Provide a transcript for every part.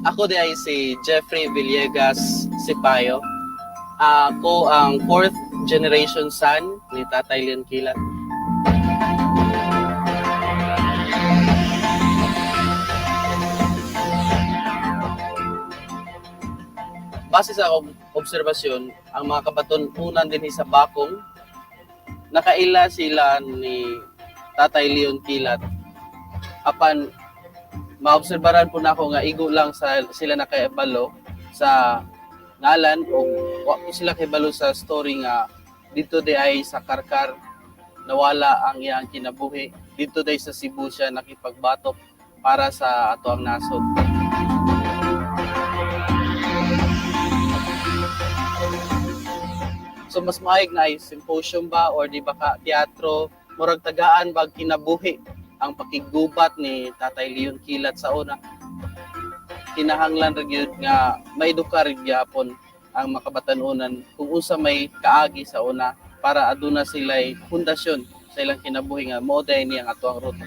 Ako di ay si Jeffrey Villegas Sipayo. Ako ang 4th generation son ni Tatay Leon Kilat. Base sa obserbasyon, ang mga kabatununan din sa Bakong, nakaila sila ni Tatay Leon Kilat. Apan maobserbaran po na ako nga igo lang sila nakaibalo sa ngalan o wa po sila kaibalo sa story nga dito di ay sa Karkar nawala ang iyang kinabuhi. Dito di sa Cebu siya nakipagbatok para sa ato ang nasod. So mas maayog na ay symposium ba or di ba ka teatro, murag tagaan bag kinabuhi ang pakigubat ni Tatay Leon Kilat sa una. Kinahanglan ra gyud nga maedukar gyapon ang makabatanunan kung unsa may kaagi sa una para aduna sila'y pundasyon sa ilang kinabuhi nga mao day ni ang ato ang ruta.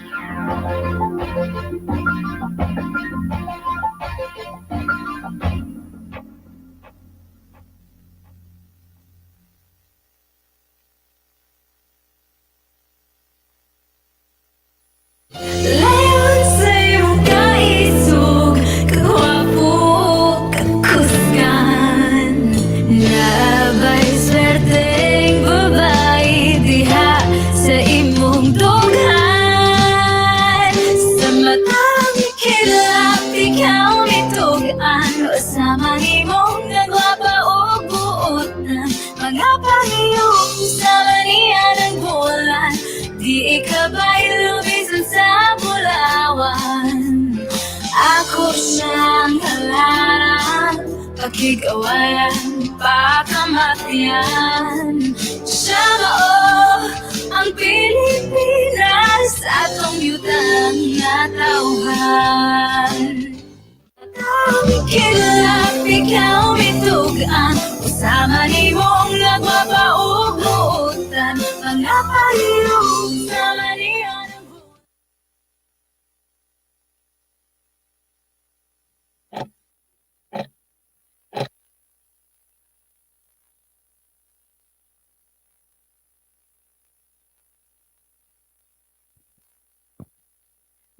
Di ikabay lumisan sa Bulawan. Ako siyang halaran, pakigawayan, pakamatian. Siya mao ang Pilipinas, atong yutang na tauhan. Kilap, ikaw mitugaan, usama ni mong nagmapaugluutan. Mga palihog sa manihan ng buwan.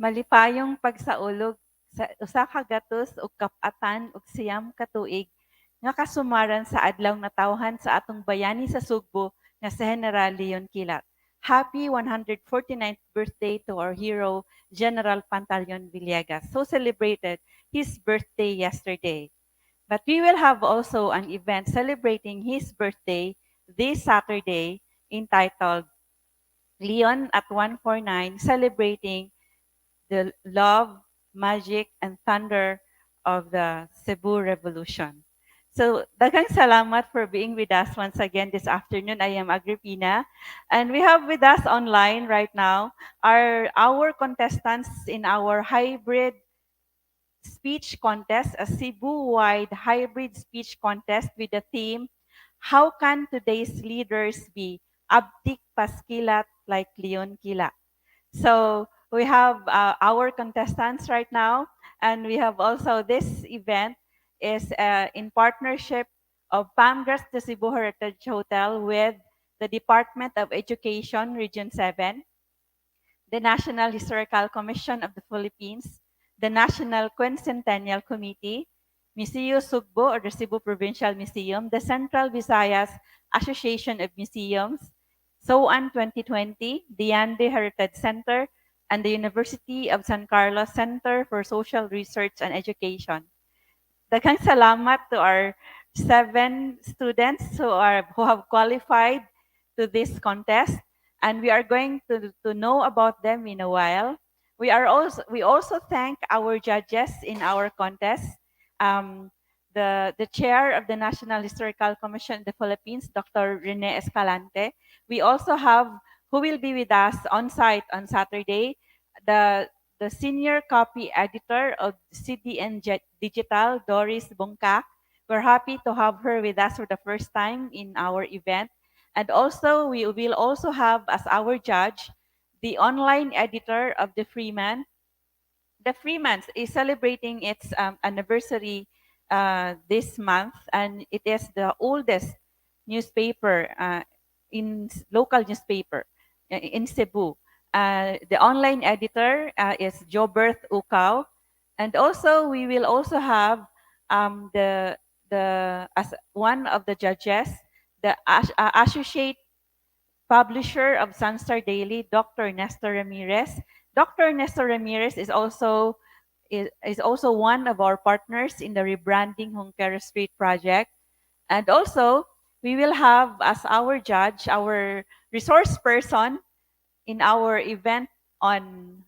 Malipayong pagsaulog sa usa ka gatos ug kap-atan ug siyam ka tuig nga kasumaran sa adlaw natawhan sa atong bayani sa Sugbo nga si General Leon Kilat. Happy 149th birthday to our hero, General Pantaleon Villegas, who celebrated his birthday yesterday. But we will have also an event celebrating his birthday this Saturday entitled Leon at 149, celebrating the love, magic, and thunder of the Cebu Revolution. So, daghang salamat for being with us once again this afternoon. I am Agripina, and we have with us online right now are our contestants in our hybrid speech contest, a Cebu-wide hybrid speech contest with the theme, How Can Today's Leaders Be Abtik Paskilat Like Leon Kilat? So we have our contestants right now, and we have also this event is in partnership of Pamgras de Cebu Heritage Hotel with the Department of Education, Region 7, the National Historical Commission of the Philippines, the National Quincentennial Committee, Museo Sugbo or the Cebu Provincial Museum, the Central Visayas Association of Museums, SOAN 2020, Diyandi Heritage Center, and the University of San Carlos Center for Social Research and Education. Daghang salamat to our 7 students who have qualified to this contest, and we are going to know about them in a while. We also thank our judges in our contest. The chair of the National Historical Commission of the Philippines, Dr. Rene Escalante. We also have, who will be with us on site on Saturday, the senior copy editor of CDN Digital, Doris Bongkak. We're happy to have her with us for the first time in our event. And also, we will also have as our judge, the online editor of the Freeman, the Freemans is celebrating its anniversary this month, and it is the oldest newspaper local newspaper in Cebu. The online editor is 𝙆𝙤𝙆𝙐𝙗, and also we will also have the as one of the judges, the associate publisher of Sunstar Daily, Dr. Nestor Ramirez. Dr. Nestor Ramirez is also one of our partners in the rebranding Junquera Street project. And also, we will have as our judge, our resource person in our event on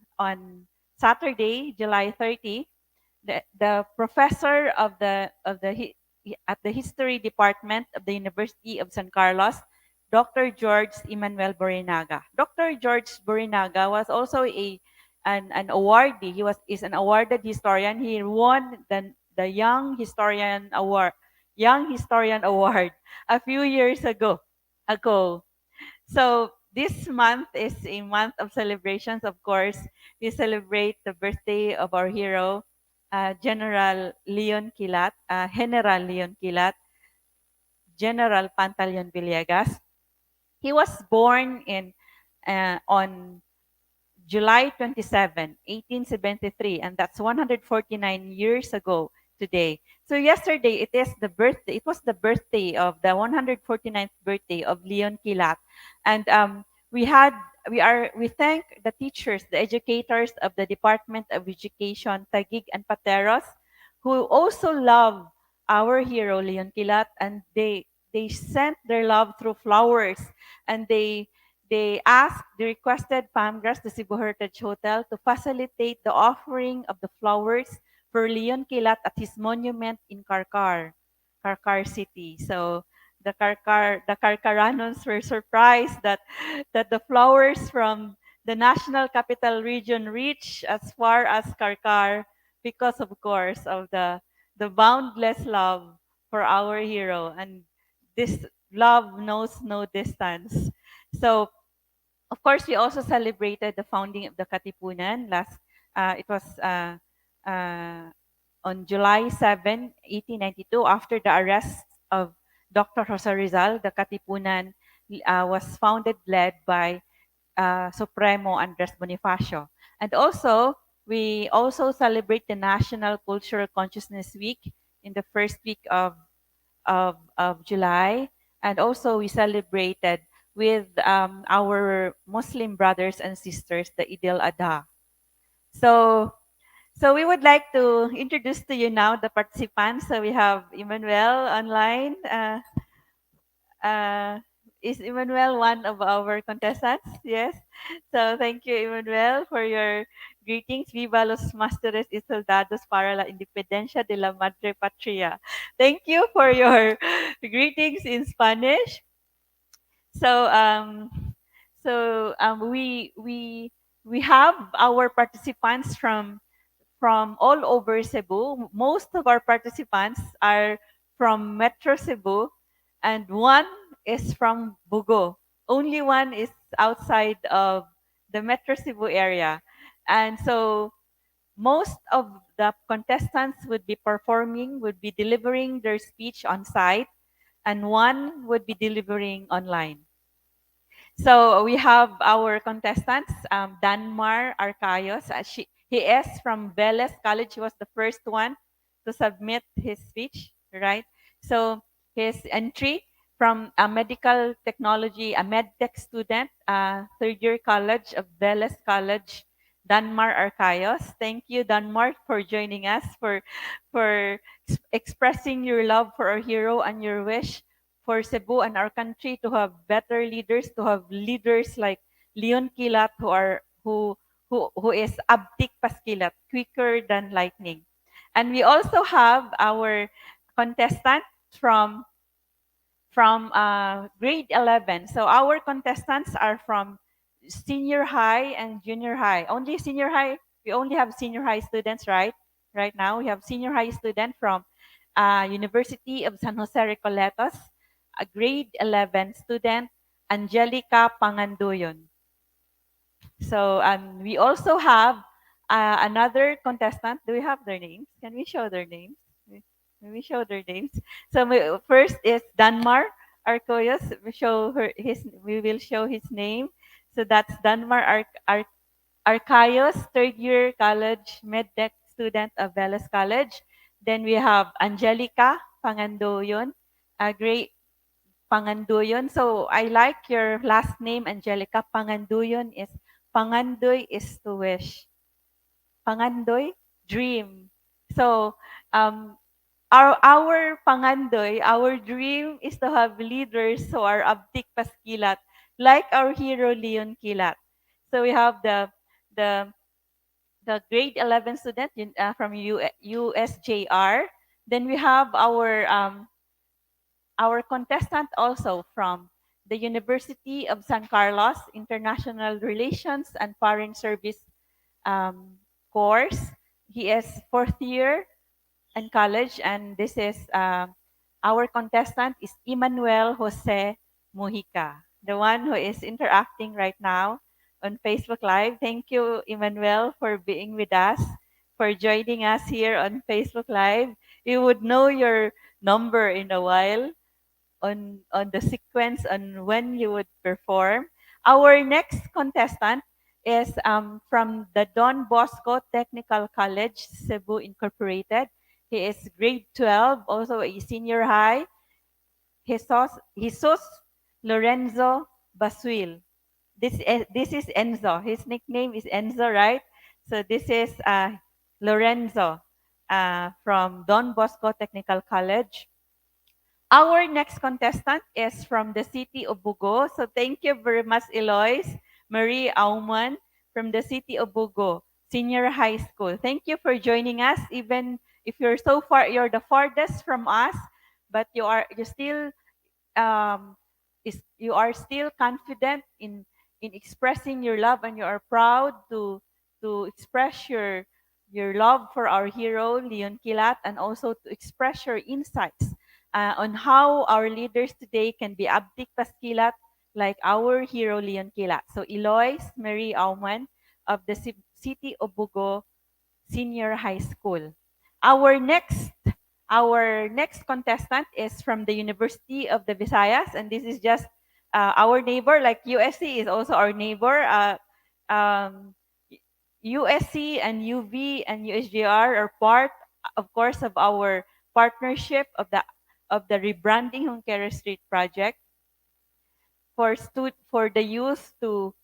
Saturday, July 30, the professor at the history department of the University of San Carlos, Dr. George Emmanuel Borinaga. Dr. George Borinaga was also an awardee. He is an awarded historian. He won the Young Historian Award a few years ago. So this month is a month of celebrations. Of course, we celebrate the birthday of our hero, General Leon Kilat, General Pantaleon Villegas. He was born on July 27, 1873, and that's 149 years ago today. So yesterday it was the birthday of the 149th birthday of Leon Kilat. And we had we thank the teachers, the educators of the Department of Education, Taguig and Pateros, who also love our hero Leon Kilat, and they sent their love through flowers, and they requested Palmgrass, the Cebu Heritage Hotel, to facilitate the offering of the flowers for Leon Kilat at his monument in Karkar City. So the Karkaranons were surprised that the flowers from the National Capital Region reach as far as Karkar because, of course, of the boundless love for our hero. And this love knows no distance. So of course, we also celebrated the founding of the Katipunan last. It was on July 7, 1892, after the arrest of Dr. Jose Rizal. The Katipunan was founded, led by Supremo Andres Bonifacio. And also, we also celebrate the National Cultural Consciousness Week in the first week of July. And also, we celebrated with our Muslim brothers and sisters the Eid al-Adha. So we would like to introduce to you now the participants. So we have Emmanuel online. Uh, is Emmanuel one of our contestants? Yes. So thank you, Emmanuel, for your greetings. Viva los Másteres y Soldados para la Independencia de la Madre Patria. Thank you for your greetings in Spanish. So we have our participants from all over Cebu. Most of our participants are from Metro Cebu, and one is from Bugo. Only one is outside of the Metro Cebu area. And so most of the contestants would be delivering their speech on site, and one would be delivering online. So we have our contestants, Danmar Arcayos. He is from Veles College. He was the first one to submit his speech, right? So his entry from a medical technology, a medtech student, third year college of Veles College, Danmar Arcayos. Thank you, Danmar, for joining us, for expressing your love for our hero and your wish for Cebu and our country to have better leaders, to have leaders like Leon Kilat, who is abtik paskilat, quicker than lightning. And we also have our contestant from grade 11. So our contestants are from senior high and junior high. Only senior high. We only have senior high students, right? Right now we have senior high student from University of San Jose Recoletos, a grade 11 student, Angelica Pangandoyon. So we also have another contestant. Do we have their names? Can we show their names? Can we show their names? So first is Danmar Arcoyos. We will show his name. So that's Danmar Arcayos, third year college medtech student of Velas College. Then we have Angelica Pangandoyon, a great Pangandoyon. So I like your last name, Angelica. Pangandoyon is Pangandoy is to wish. Pangandoy, dream. So um, our Pangandoy, our dream is to have leaders who are abdik paskilat, like our hero Leon Kilat. So we have the the grade 11 student from USJR. Then we have our contestant also from the University of San Carlos International Relations and Foreign Service um, course. He is fourth year in college, and this is our contestant is Emmanuel Jose Mujica, the one who is interacting right now on Facebook Live. Thank you, Emmanuel, for being with us, for joining us here on Facebook Live. You would know your number in a while on the sequence on when you would perform. Our next contestant is from the Don Bosco Technical College, Cebu Incorporated. He is grade 12, also a senior high. Jesus Lorenzo Basuil. This is Enzo. His nickname is Enzo, right? So this is Lorenzo from Don Bosco Technical College. Our next contestant is from the city of Bugo. So thank you very much, Eloise Marie Auman from the city of Bugo, Senior High School. Thank you for joining us. Even if you're so far, you're the farthest from us, but you still you are still confident in expressing your love, and you are proud to express your love for our hero Leon Kilat, and also to express your insights on how our leaders today can be abdik paskilat like our hero Leon Kilat. So Eloise Marie Auman of the city of Bugo Senior High School. Our next our next contestant is from the University of the Visayas, and this is just our neighbor. Like USC is also our neighbor. Um, USC and UV and USGR are part, of course, of our partnership of the rebranding Junquera Street project for the youth to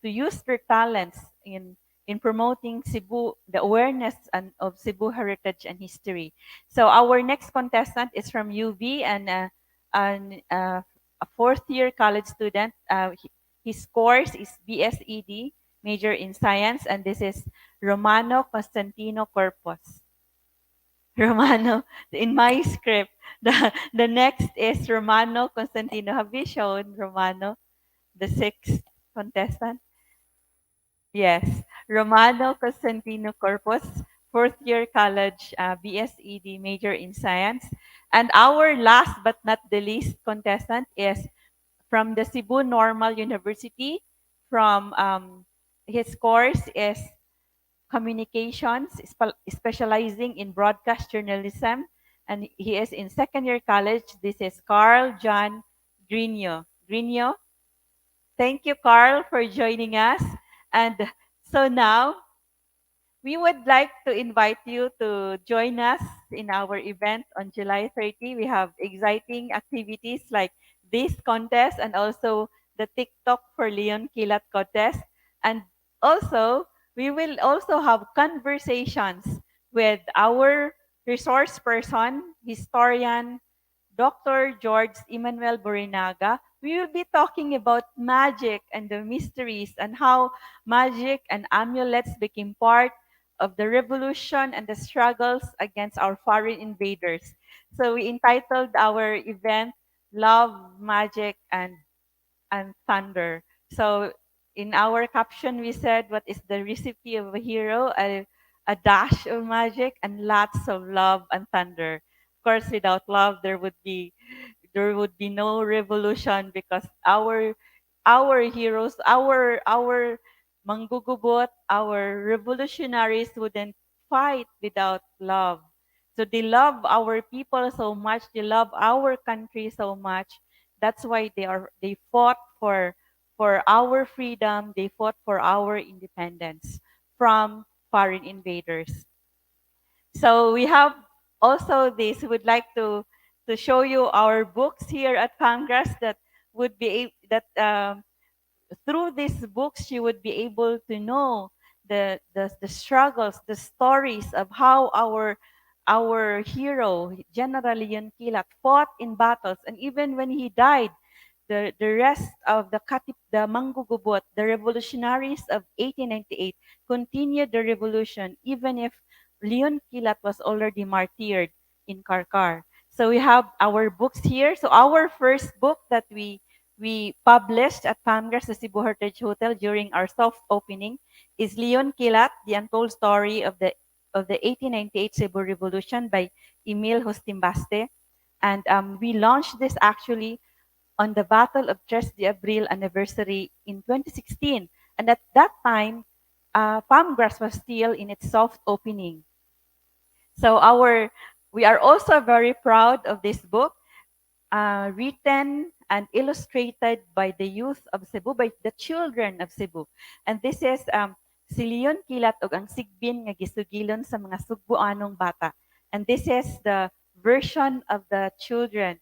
use their talents in promoting Cebu, the awareness of Cebu heritage and history. So our next contestant is from UV and a fourth year college student. His course is BSED, major in science, and this is Romano Constantino Corpus. Romano, in my script, the next is Romano Constantino. Have you shown Romano, the sixth contestant? Yes, Romano Constantino Corpus, fourth year college, BSED, major in science. And our last but not the least contestant is from the Cebu Normal University. From his course is communications, specializing in broadcast journalism, and he is in second year college. This is Carl John Grino. Grino, thank you, Carl, for joining us. And so now we would like to invite you to join us in our event on July 30. We have exciting activities like this contest and also the TikTok for Leon Kilat contest. And also, we will also have conversations with our resource person, historian, Dr. George Emmanuel Borinaga. We will be talking about magic and the mysteries and how magic and amulets became part of the revolution and the struggles against our foreign invaders. So we entitled our event Love, Magic, and Thunder. So in our caption, we said, what is the recipe of a hero? A dash of magic and lots of love and thunder. Of course, without love, there would be no revolution, because our heroes, our manggugubot, our revolutionaries wouldn't fight without love. So they love our people so much, they love our country so much. That's why they fought for our freedom, they fought for our independence from foreign invaders. So we have also this. We would like to show you our books here at Congress that would be that through these books you would be able to know the struggles, the stories of how our hero General Leon Kilat fought in battles, and even when he died, the rest of the Manggugubot, the revolutionaries of 1898, continued the revolution even if Leon Kilat was already martyred in Karkar. So we have our books here. So our first book that we published at Congress, the Cebu Heritage Hotel, during our soft opening is Leon Kilat, The Untold Story of the 1898 Cebu Revolution by Emil Hostimbaste. And we launched this actually on the Battle of 3 de Abril anniversary in 2016. And at that time, Palmgrass was still in its soft opening. So we are also very proud of this book, written and illustrated by the youth of Cebu, by the children of Cebu. And this is si Leon Kilat og ang sigbin nga gisugilon sa mga Sugboanong bata. And this is the version of the children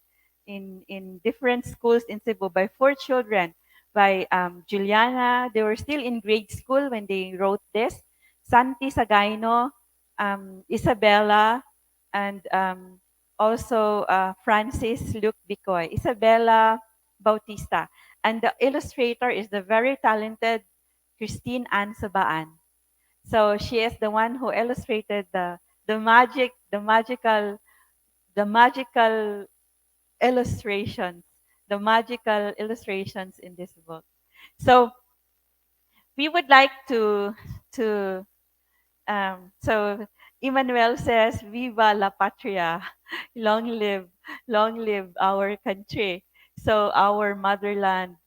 in different schools in Cebu by 4 children. By Juliana, they were still in grade school when they wrote this. Santi Sagaino, Isabella, and also Francis Luke Bicoy, Isabella Bautista. And the illustrator is the very talented Christine Ann Sabaan. So she is the one who illustrated the magical illustrations, the magical illustrations in this book. So we would like to so Emmanuel says, "Viva la patria! Long live our country! So our motherland."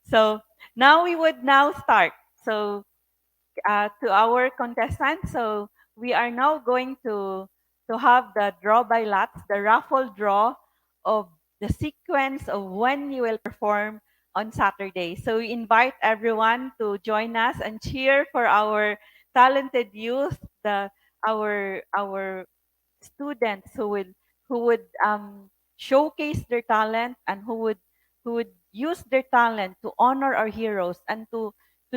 So now we would now start. So to our contestants. So we are now going to have the draw by lots, the raffle draw of the sequence of when you will perform on Saturday. So we invite everyone to join us and cheer for our talented youth, our students who would showcase their talent and who would use their talent to honor our heroes and to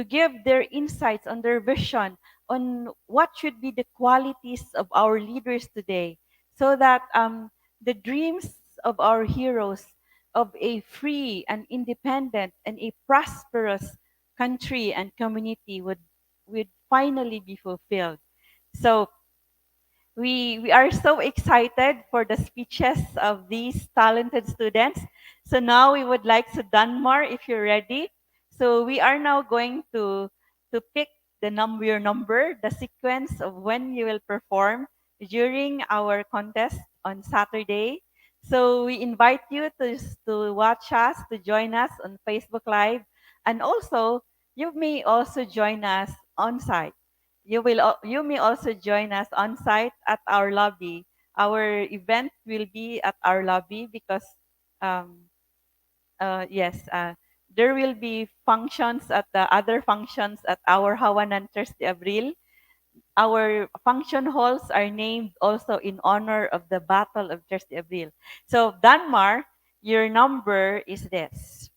give their insights on their vision on what should be the qualities of our leaders today, so that the dreams of our heroes of a free and independent and a prosperous country and community would finally be fulfilled. So we are so excited for the speeches of these talented students. So now we would like to Danmar, if you're ready. So we are now going to pick your number, the sequence of when you will perform during our contest on Saturday. So we invite you to watch us, to join us on Facebook Live, and also you may also join us on site. You may also join us on site at our lobby. Our event will be at our lobby because um, yes, there will be functions at the other functions at our Hawanan 3 de Abril. Our function halls are named also in honor of the Battle of 3 de Abril. So Danmar, your number is this.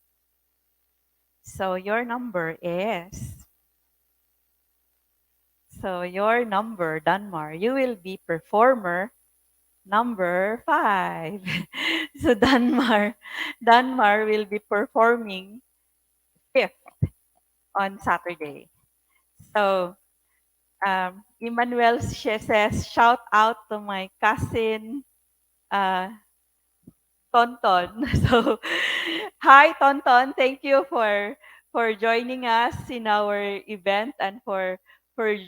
So your number is So your number, Danmar, you will be performer number 5. So Danmar will be performing 5th on Saturday. So Emmanuel says, shout out to my cousin uh, Tonton. So hi Tonton, thank you for joining us in our event and for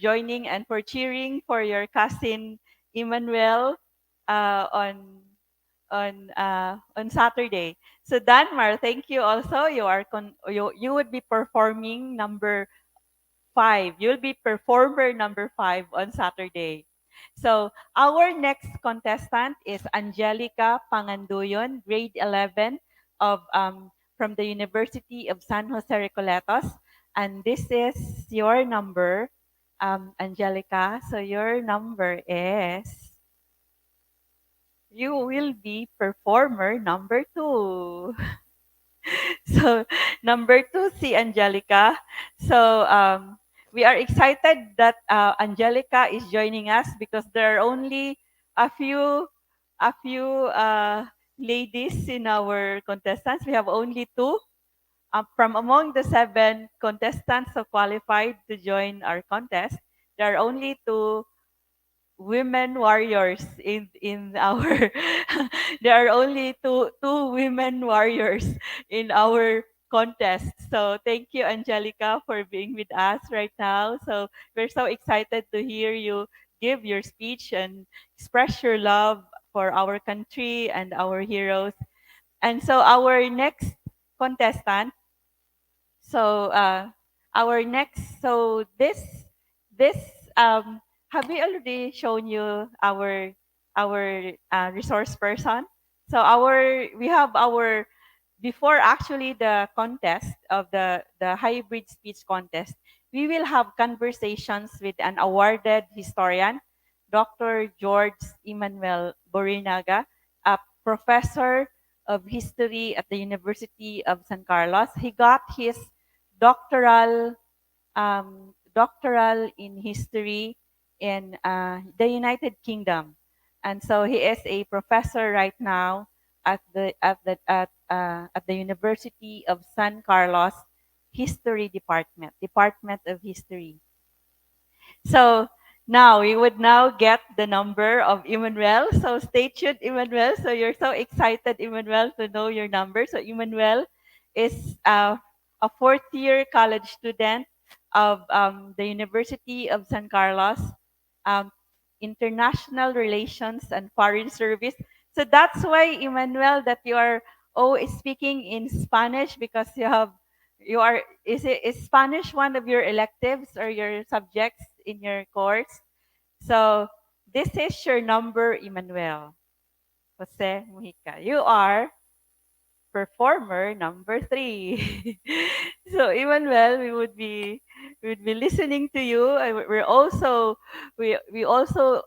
joining and for cheering for your cousin Emmanuel on Saturday. So Danmar, thank you also. You would be performing number 5. You'll be performer number 5 on Saturday. So our next contestant is Angelica Panganduyon, grade 11 of from the University of San Jose Recoletos. And this is your number, Angelica. So your number is, you will be performer number 2. So number 2, si Angelica. So we are excited that Angelica is joining us because there are only a few ladies in our contestants. We have only 2. From among the 7 contestants who qualified to join our contest, there are only 2 women warriors in our there are only two women warriors in our contest. So thank you, Angelica, for being with us right now. So we're so excited to hear you give your speech and express your love for our country and our heroes. And so our next contestant, so our next, so this have we already shown you our resource person? So we have our, before actually the contest of the hybrid speech contest, we will have conversations with an awarded historian, Dr. George Emmanuel Borinaga, a professor of history at the University of San Carlos. He got his doctoral in history in the United Kingdom, and so he is a professor right now at the University of San Carlos History Department of History. So now we would now get the number of Emmanuel. So stay tuned, Emmanuel. So you're so excited, Emmanuel, to know your number. So Emmanuel is a fourth-year college student of the University of San Carlos, um, International Relations and Foreign Service. So that's why, Emmanuel, that you are speaking in Spanish, because you are, is Spanish one of your electives or your subjects in your course? So this is your number, Emmanuel Jose Mujica. You are performer number 3. So Emmanuel, we would be listening to you. We also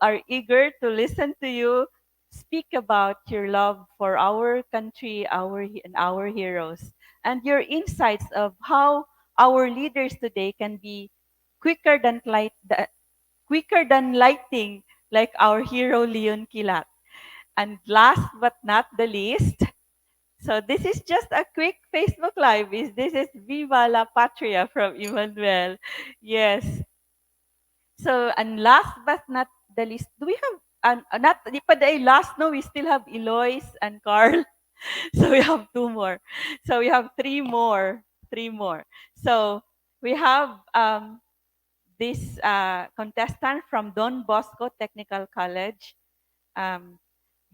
are eager to listen to you speak about your love for our country, and our heroes, and your insights of how our leaders today can be quicker than quicker than lightning, like our hero Leon Kilat. And last but not the least, so this is just a quick Facebook Live. This is Viva la Patria from Emmanuel. Yes. So, and last but not the least, do we have, not, di pa the last, no, we still have Eloise and Carl. So we have 2 more. So we have 3 more. 3 more. So we have this contestant from Don Bosco Technical College, um,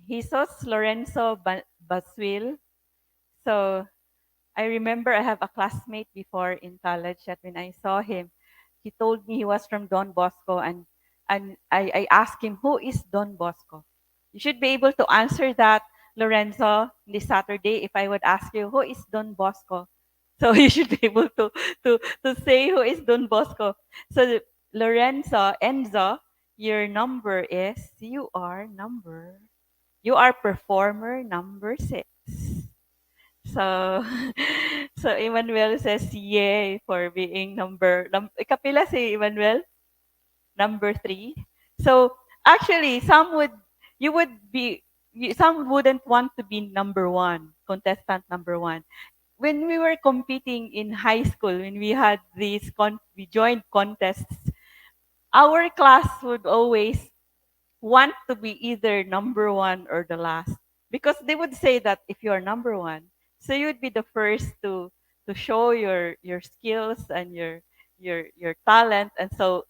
Jesus Lorenzo Baswil. So I remember I have a classmate before in college that when I saw him, he told me he was from Don Bosco, and I asked him, who is Don Bosco? You should be able to answer that, Lorenzo, this Saturday, if I would ask you, who is Don Bosco? So you should be able to say who is Don Bosco. So Lorenzo, Enzo, your number is, you are performer number 6. So, so Emmanuel says yay for being kapila si Emmanuel, number 3. So actually, some wouldn't want to be number 1, contestant number 1. When we were competing in high school, when we had we joined contests, our class would always want to be either number 1 or the last, because they would say that if you are number 1, so you would be the first to show your skills and your talent, and so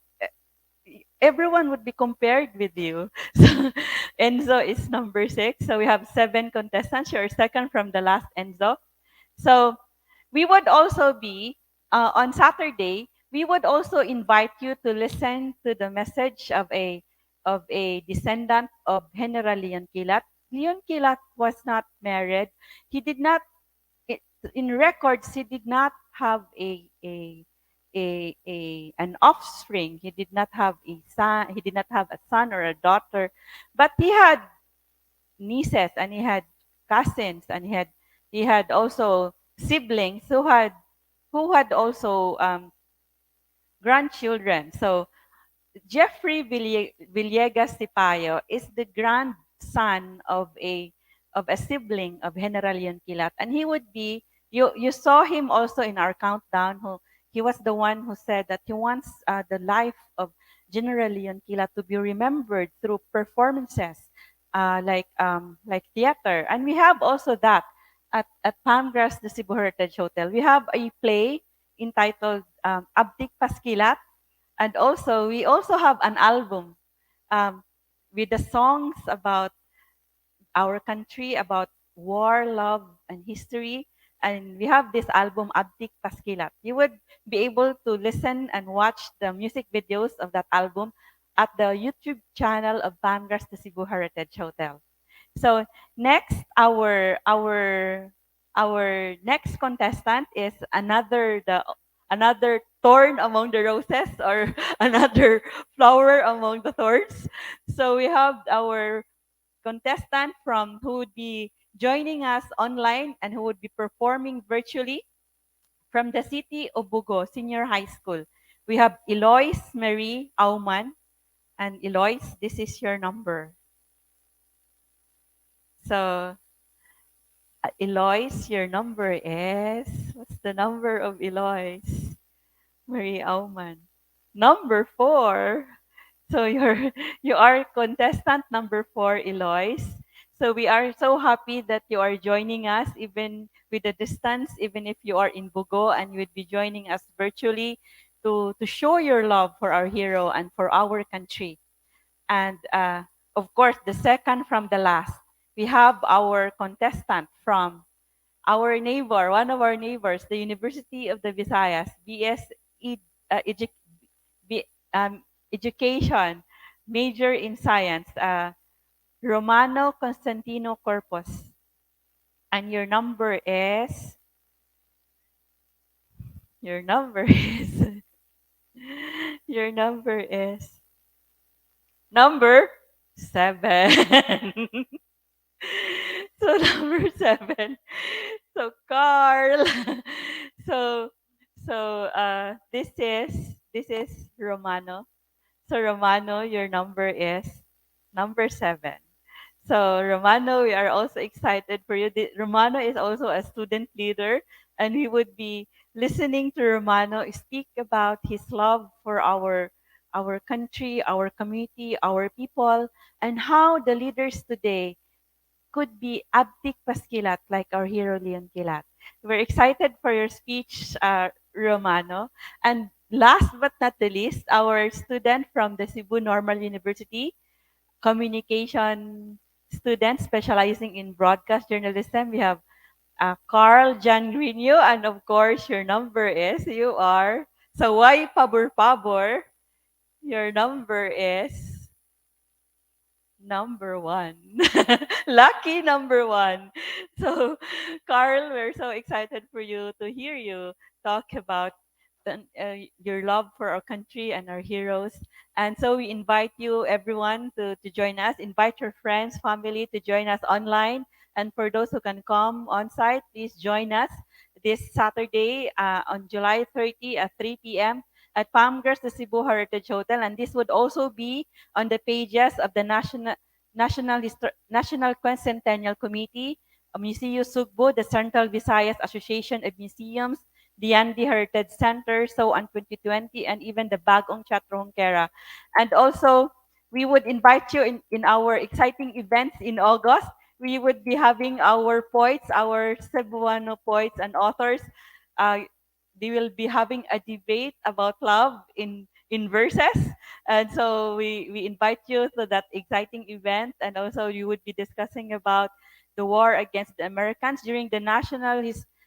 everyone would be compared with you. So Enzo is number 6. So we have 7 contestants. You're second from the last, Enzo. So we would also be on Saturday. we would also invite you to listen to the message of a descendant of General Leon Kilat. Leon Kilat was not married. He did not i- in records he did not have an offspring. He did not have a son. He did not have a son or a daughter, but he had nieces and he had cousins and he had also siblings who had also grandchildren. So Jeffrey Villegas Sipayo is the grandson of a sibling of General Leon Kilat, and he would be you saw him also in our countdown. Who he was the one who said that he wants the life of General Leon Kilat to be remembered through performances, like theater, and we have also that at Palmgrass, the Cebu Heritage Hotel. We have a play entitled Abdik Paskilat, and also, we also have an album um, with the songs about our country, about war, love, and history. And we have this album, Abdik Paskilat. You would be able to listen and watch the music videos of that album at the YouTube channel of Bangras the Cebu Heritage Hotel. So next, our next contestant is another thorn among the roses, or another flower among the thorns. So we have our contestant from who would be joining us online and who would be performing virtually from the city of Bugo Senior High School. We have Eloise Marie Auman. And Eloise, this is your number. So Eloise, your number is, what's the number of Eloise? Marie Auman. Number 4. So you are contestant number 4, Eloise. So we are so happy that you are joining us, even with the distance, even if you are in Bugo, and you would be joining us virtually to show your love for our hero and for our country. And of course, the second from the last, we have our contestant from our neighbor, one of our neighbors, the University of the Visayas, BS Ed, edu, B, Education, major in science, Romano Constantino Corpus. And your number is, your number is number 7. So number 7. So Carl. So this is Romano. So Romano, your number is number 7. So Romano, we are also excited for you. Romano is also a student leader, and we would be listening to Romano speak about his love for our country, our community, our people, and how the leaders today could be Abdik Paskilat, like our hero Leon Kilat. We're excited for your speech, Romano. And last but not the least, our student from the Cebu Normal University, communication student specializing in broadcast journalism. We have Carl Jan Grino, and of course, your number is, you are, so why pabor pabor? Your number is number 1. Lucky number 1. So, Carl, we're so excited for you to hear you talk about your love for our country and our heroes. And so we invite you, everyone, to join us. Invite your friends, family to join us online. And for those who can come on site, please join us this Saturday on July 30 at 3 p.m. at Palmgrass, the Cebu Heritage Hotel. And this would also be on the pages of the National Quincentennial Committee, Museo Sugbo, the Central Visayas Association of Museums, Diyandi Heritage Center, so on 2020, and even the Bagong Chatrong Kera. And also, we would invite you in our exciting events in August. We would be having our poets, our Cebuano poets and authors. Uh, they will be having a debate about love in verses. And so we invite you to that exciting event. And also you would be discussing about the war against the Americans during the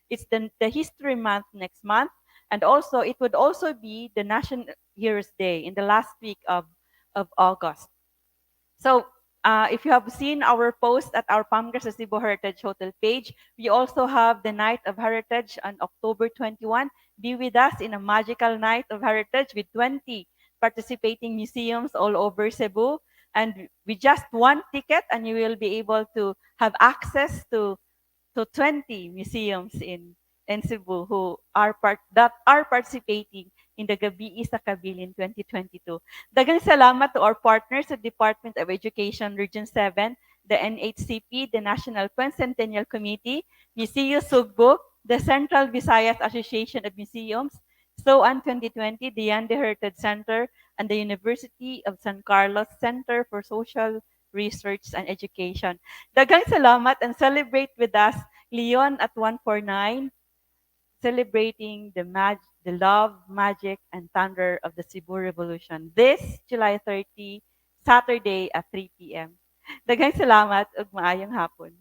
it's the History Month next month. And also, it would also be the National Heroes Day in the last week of August. So if you have seen our post at our Pamgar sa Cebu Heritage Hotel page, we also have the Night of Heritage on October 21. Be with us in a magical night of heritage with 20 participating museums all over Cebu. And with just one ticket, and you will be able to have access to 20 museums in Cebu who are participating in the Gabi sa Kabilin 2022. Daghang salamat to our partners sa Department of Education Region 7, the NHCP, the National Quincentennial Committee, Museo Sugbo, the Central Visayas Association of Museums, SOAN 2020, the Diyandi Heritage Center, and the University of San Carlos Center for Social Research and Education. Daghang salamat and celebrate with us Leon at 149, celebrating the love, magic, and thunder of the Cebu Revolution. This July 30, Saturday at 3 p.m. Daghang salamat ug maayong hapon.